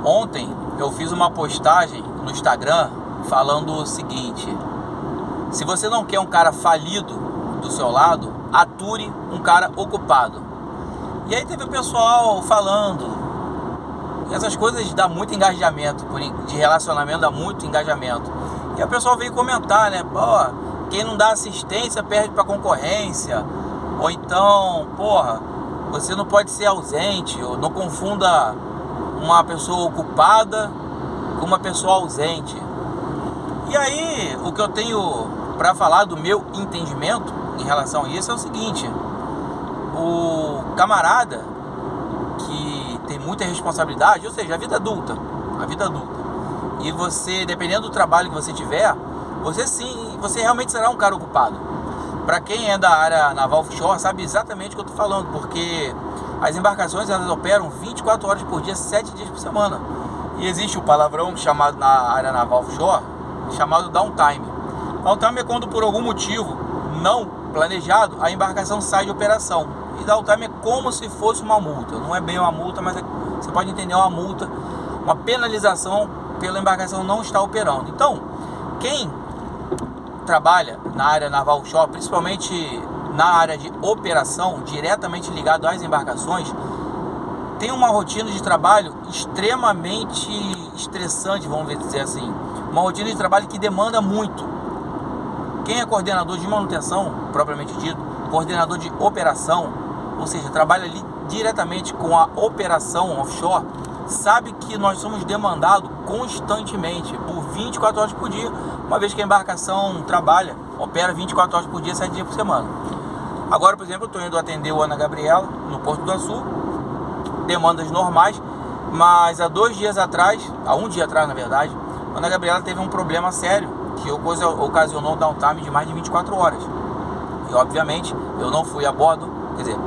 Ontem eu fiz uma postagem no Instagram falando o seguinte: se você não quer um cara falido do seu lado, ature um cara ocupado. E aí teve o pessoal falando, essas coisas dá muito engajamento, de relacionamento dá muito engajamento. E o pessoal veio comentar, né? Pô, quem não dá assistência perde pra concorrência. Ou então, porra, você não pode ser ausente, ou não confunda uma pessoa ocupada com uma pessoa ausente. E aí, o que eu tenho para falar do meu entendimento em relação a isso é o seguinte: o camarada que tem muita responsabilidade, ou seja, a vida adulta, e você, dependendo do trabalho que você tiver, você realmente será um cara ocupado. Para quem é da área naval offshore sabe exatamente o que eu estou falando, porque as embarcações elas operam 24 horas por dia, 7 dias por semana. E existe um palavrão chamado na área naval offshore, chamado downtime. Downtime é quando por algum motivo não planejado a embarcação sai de operação. E downtime é como se fosse uma multa. Não é bem uma multa, mas você pode entender uma multa, uma penalização pela embarcação não estar operando. Então, quem trabalha na área naval offshore, principalmente na área de operação, diretamente ligado às embarcações, tem uma rotina de trabalho extremamente estressante, vamos dizer assim. Uma rotina de trabalho que demanda muito. Quem é coordenador de manutenção, propriamente dito, coordenador de operação, ou seja, trabalha ali diretamente com a operação offshore, sabe que nós somos demandados constantemente, por 24 horas por dia, uma vez que a embarcação opera 24 horas por dia, 7 dias por semana. Agora, por exemplo, eu estou indo atender o Ana Gabriela no Porto do Açu, demandas normais, mas há 2 dias atrás, há um dia atrás na verdade, a Ana Gabriela teve um problema sério, que ocasionou um downtime de mais de 24 horas. E obviamente eu não fui a bordo, quer dizer,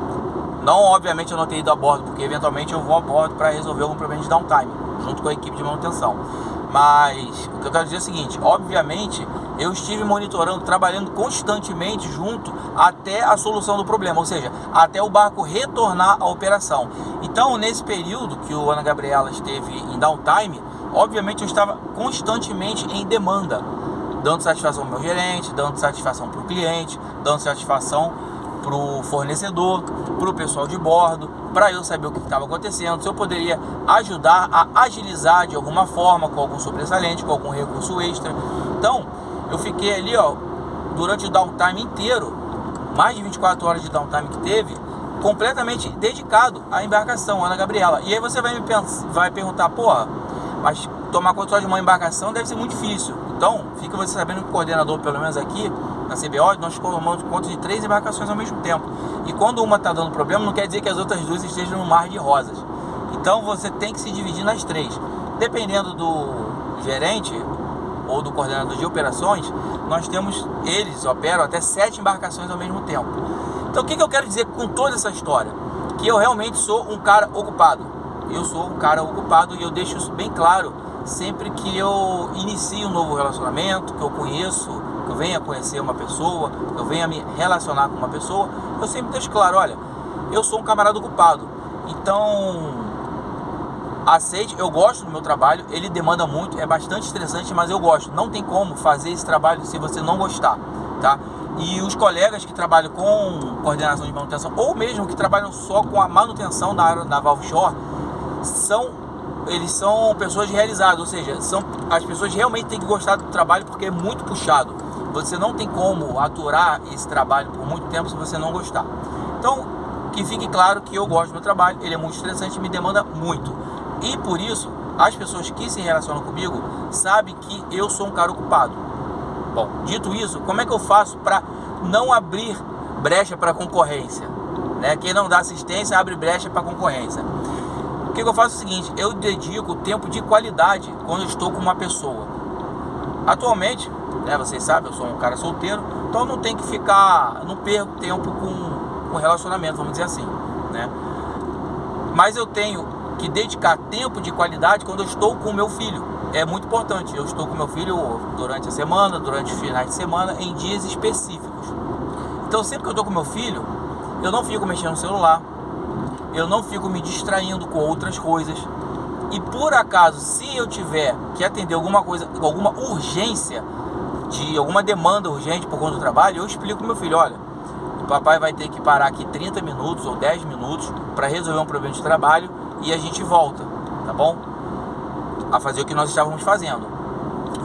não obviamente eu não tenho ido a bordo, porque eventualmente eu vou a bordo para resolver algum problema de downtime, junto com a equipe de manutenção. Mas o que eu quero dizer é o seguinte: obviamente eu estive monitorando, trabalhando constantemente junto até a solução do problema, ou seja, até o barco retornar à operação. Então, nesse período que o Ana Gabriela esteve em downtime, obviamente eu estava constantemente em demanda, dando satisfação ao meu gerente, dando satisfação para o cliente, dando satisfação para o fornecedor, para o pessoal de bordo, para eu saber o que estava acontecendo, se eu poderia ajudar a agilizar de alguma forma, com algum sobressalente, com algum recurso extra. Então, eu fiquei ali, durante o downtime inteiro, mais de 24 horas de downtime que teve, completamente dedicado à embarcação, Ana Gabriela. E aí você vai perguntar, porra, mas tomar controle de uma embarcação deve ser muito difícil. Então, fica você sabendo que o coordenador, pelo menos aqui na CBO, nós tomamos conta de 3 embarcações ao mesmo tempo. E quando uma está dando problema, não quer dizer que as outras 2 estejam no mar de rosas. Então, você tem que se dividir nas 3. Dependendo do gerente ou do coordenador de operações, eles operam até 7 embarcações ao mesmo tempo. Então, o que eu quero dizer com toda essa história? Que eu realmente sou um cara ocupado. Eu sou um cara ocupado e eu deixo isso bem claro sempre que eu inicio um novo relacionamento, que eu conheço, que eu venha conhecer uma pessoa, que eu venha me relacionar com uma pessoa, eu sempre deixo claro: olha, eu sou um camarada ocupado, então aceite, eu gosto do meu trabalho, ele demanda muito, é bastante estressante, mas eu gosto. Não tem como fazer esse trabalho se você não gostar, tá? E os colegas que trabalham com coordenação de manutenção, ou mesmo que trabalham só com a manutenção da área naval offshore, eles são pessoas realizadas, ou seja, as pessoas realmente têm que gostar do trabalho, porque é muito puxado. Você não tem como aturar esse trabalho por muito tempo se você não gostar. Então, que fique claro que eu gosto do meu trabalho, ele é muito estressante e me demanda muito. E por isso, as pessoas que se relacionam comigo sabem que eu sou um cara ocupado. Bom, dito isso, como é que eu faço para não abrir brecha para concorrência? Quem não dá assistência abre brecha para concorrência. O que eu faço é o seguinte: eu dedico tempo de qualidade quando eu estou com uma pessoa. Atualmente, vocês sabem, eu sou um cara solteiro, então eu não tenho que não perco tempo com relacionamento, vamos dizer assim, né? Mas eu tenho que dedicar tempo de qualidade quando eu estou com o meu filho. É muito importante. Eu estou com meu filho durante a semana, durante os finais de semana, em dias específicos. Então, sempre que eu estou com meu filho, eu não fico mexendo no celular, eu não fico me distraindo com outras coisas. E por acaso, se eu tiver que atender alguma coisa, alguma urgência, de alguma demanda urgente por conta do trabalho, eu explico pro meu filho, olha, o papai vai ter que parar aqui 30 minutos ou 10 minutos para resolver um problema de trabalho e a gente volta, tá bom? A fazer o que nós estávamos fazendo.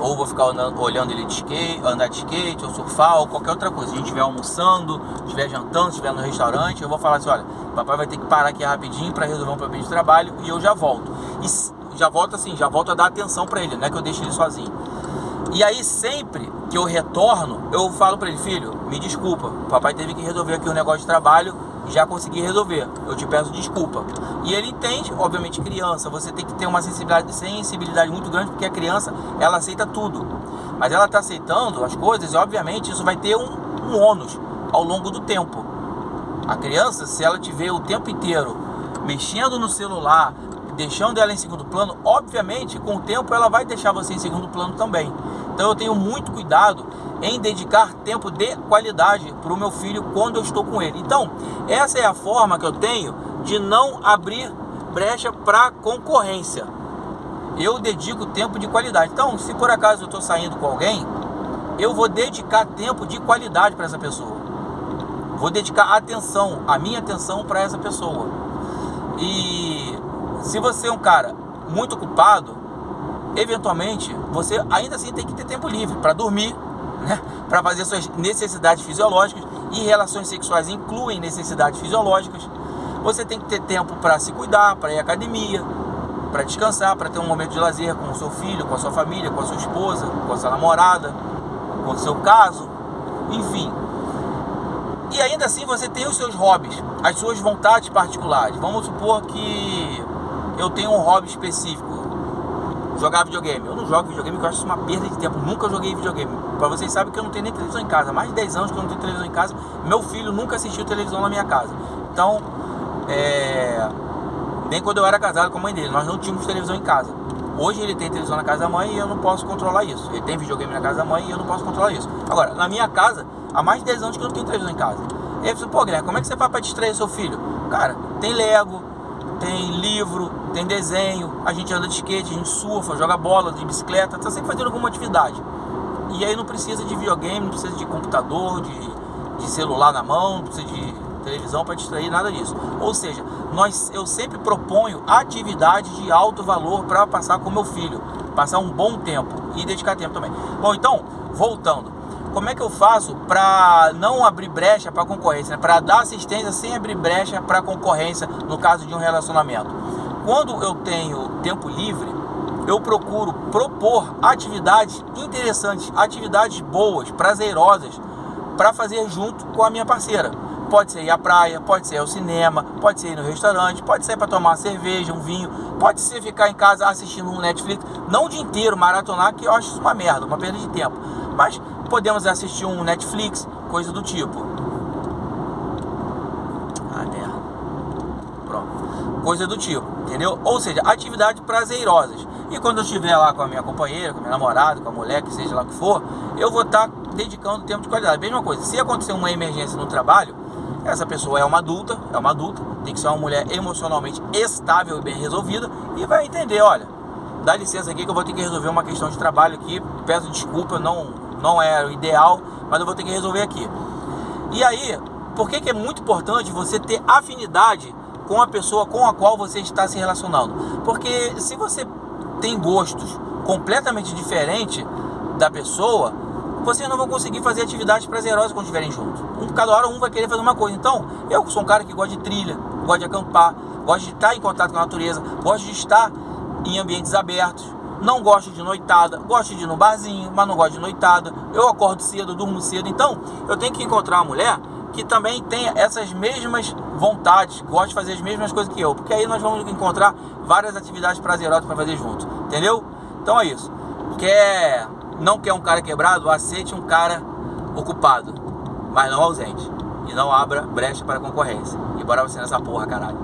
Ou vou ficar olhando ele de skate, andar de skate, ou surfar, ou qualquer outra coisa. Se a gente estiver almoçando, estiver jantando, estiver no restaurante, eu vou falar assim, olha, papai vai ter que parar aqui rapidinho para resolver um problema de trabalho e eu já volto. E já volto assim, já volto a dar atenção para ele, não é que eu deixe ele sozinho. E aí sempre que eu retorno, eu falo para ele, filho, me desculpa, o papai teve que resolver aqui um negócio de trabalho, já consegui resolver, eu te peço desculpa. E ele entende, obviamente criança, você tem que ter uma sensibilidade muito grande, porque a criança, ela aceita tudo. Mas ela está aceitando as coisas e obviamente isso vai ter um ônus ao longo do tempo. A criança, se ela te vê o tempo inteiro mexendo no celular, deixando ela em segundo plano, obviamente com o tempo ela vai deixar você em segundo plano também. Então eu tenho muito cuidado em dedicar tempo de qualidade para o meu filho quando eu estou com ele. Então essa é a forma que eu tenho de não abrir brecha para concorrência. Eu dedico tempo de qualidade. Então se por acaso eu estou saindo com alguém, eu vou dedicar tempo de qualidade para essa pessoa. Vou dedicar atenção, a minha atenção para essa pessoa. E se você é um cara muito ocupado, eventualmente você ainda assim tem que ter tempo livre para dormir, né? Para fazer suas necessidades fisiológicas, e relações sexuais incluem necessidades fisiológicas. Você tem que ter tempo para se cuidar, para ir à academia, para descansar, para ter um momento de lazer com o seu filho, com a sua família, com a sua esposa, com a sua namorada, com o seu caso, enfim. E ainda assim você tem os seus hobbies, as suas vontades particulares. Vamos supor que eu tenho um hobby específico, jogar videogame. Eu não jogo videogame porque eu acho isso uma perda de tempo. Nunca joguei videogame. Pra vocês sabem que eu não tenho nem televisão em casa. Há mais de 10 anos que eu não tenho televisão em casa. Meu filho nunca assistiu televisão na minha casa. Então, nem quando eu era casado com a mãe dele, nós não tínhamos televisão em casa. Hoje ele tem televisão na casa da mãe e eu não posso controlar isso. Ele tem videogame na casa da mãe e eu não posso controlar isso. Agora, na minha casa, há mais de 10 anos que eu não tenho televisão em casa. E aí você, pô, Guilherme, como é que você faz pra distrair seu filho? Cara, tem Lego, tem livro, tem desenho, a gente anda de skate, a gente surfa, joga bola, de bicicleta, tá sempre fazendo alguma atividade. E aí não precisa de videogame, não precisa de computador, de celular na mão, não precisa de televisão para distrair, nada disso. Ou seja, eu sempre proponho atividades de alto valor para passar com meu filho, passar um bom tempo e dedicar tempo também. Bom, então, voltando. Como é que eu faço para não abrir brecha para concorrência, né? Para dar assistência sem abrir brecha para concorrência no caso de um relacionamento? Quando eu tenho tempo livre, eu procuro propor atividades interessantes, atividades boas, prazerosas para fazer junto com a minha parceira. Pode ser ir à praia, pode ser ir ao cinema, pode ser ir no restaurante, pode ser para tomar uma cerveja, um vinho, pode ser ficar em casa assistindo um Netflix, não o dia inteiro maratonar, que eu acho isso uma merda, uma perda de tempo. Mas podemos assistir um Netflix, coisa do tipo. Merda. Pronto. Coisa do tipo, entendeu? Ou seja, atividades prazerosas. E quando eu estiver lá com a minha companheira, com a minha namorada, com a mulher, que seja lá o que for, eu vou estar dedicando tempo de qualidade. Mesma coisa, se acontecer uma emergência no trabalho, essa pessoa é uma adulta, tem que ser uma mulher emocionalmente estável e bem resolvida, e vai entender, olha, dá licença aqui que eu vou ter que resolver uma questão de trabalho aqui, peço desculpa, não é o ideal, mas eu vou ter que resolver aqui. E aí, por que é muito importante você ter afinidade com a pessoa com a qual você está se relacionando? Porque se você tem gostos completamente diferentes da pessoa, vocês não vão conseguir fazer atividades prazerosas quando estiverem juntos. Cada hora um vai querer fazer uma coisa. Então, eu sou um cara que gosta de trilha, gosta de acampar, gosta de estar em contato com a natureza, gosta de estar em ambientes abertos, não gosto de noitada, gosto de ir no barzinho, mas não gosto de noitada, eu acordo cedo, durmo cedo. Então, eu tenho que encontrar uma mulher que também tenha essas mesmas vontades, gosta de fazer as mesmas coisas que eu, porque aí nós vamos encontrar várias atividades prazerosas para fazer juntos, entendeu? Então é isso. Não quer um cara quebrado? Aceite um cara ocupado, mas não ausente. E não abra brecha para concorrência. E bora você nessa porra, caralho.